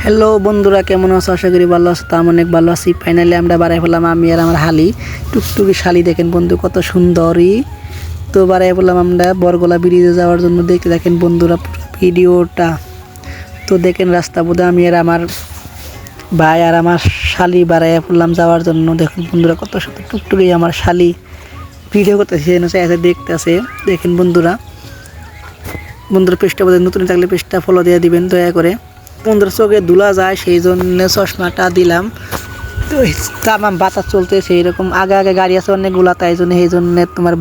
Hello বন্ধুরা, কেমন আছো? আশা করি ভালো আছো। তো আমি অনেক ভালো আছি। ফাইনালি আমরা বাড়াই ফেললাম, আমি আর আমার হালি টুকটুকি শালি। দেখেন বন্ধু কত সুন্দরী। তো বাড়াই ফেললাম আমরা বরগোলা ব্রিজে যাওয়ার জন্য। দেখতে দেখেন বন্ধুরা পুরো ভিডিওটা। তো দেখেন রাস্তা বোধে আমি আর আমার ভাই আর আমার শালি বাড়াই ফেললাম যাওয়ার জন্য। দেখেন বন্ধুরা কত সুন্দর টুকটুকি আমার শালি ভিডিও করতেছে, এসে দেখতে আছে। দেখেন বন্ধুরা পেজটা বোধ নতুন থাকলে পেজটা ফলো দিয়ে দিবেন দয়া করে। বন্ধুরা চোখে ধুলা যায় সেই জন্য চশমাটা দিলাম। তো তামাম বাতাস চলতে সেই রকম আগে আগে গাড়ি আছে অনেকগুলা, তাই জন্য সেই জন্য তোমার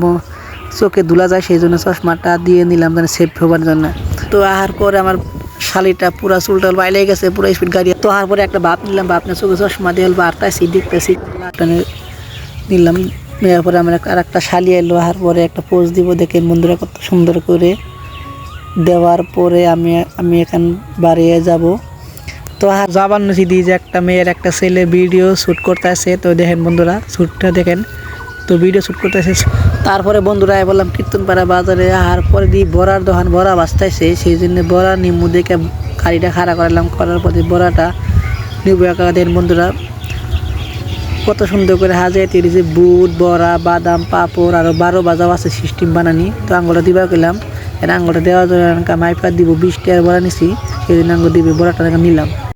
চোখে ধুলা যায় সেই জন্য চশমাটা দিয়ে নিলাম মানে সেফ হবার জন্য। তো আহার পরে আমার শালিটা পুরা চুলটাল বাইলে গেছে, পুরো স্পিড গাড়ি। তো আহার পরে একটা ভাব নিলাম, ভাব নিয়ে চোখে চশমা দিয়ে বাড়তাছি দেখতেছি নিলাম। নেওয়ার পরে আমার আর একটা শালি এলো, আহার পরে একটা পোজ দিব। দেখেন বন্ধুরা কত সুন্দর করে দেওয়ার পরে আমি এখান বাড়িয়ে যাব। তো আর যাবার নসিদি যে একটা মেয়ের একটা ছেলে ভিডিও শ্যুট করতে আসে। তো দেখেন বন্ধুরা শ্যুটটা দেখেন, তো ভিডিও শ্যুট করতে আসে। তারপরে বন্ধুরা বললাম কীর্তনপাড়া বাজারে। আর পরে দিয়ে বড়ার দোকান বড়া বাঁচতেছে, সেই জন্য বড়া নিম্বু দেখে গাড়িটা খাড়া করালাম। করার পরে বড়াটা নিবু একা। দেখেন বন্ধুরা কত সুন্দর করে হাজায় তিরিছে বুট বড়া বাদাম পাঁপড় আরও 12 বাজাও আছে সিস্টেম বানানি। তো আঙুলটা দিবা গেলাম, এটা আঙুলটা দেওয়ার জন্য মাইফা দিব 20 টাকার বড়া নিছি, সেই জন্য আঙুল দিবে বড়াটা নিলাম।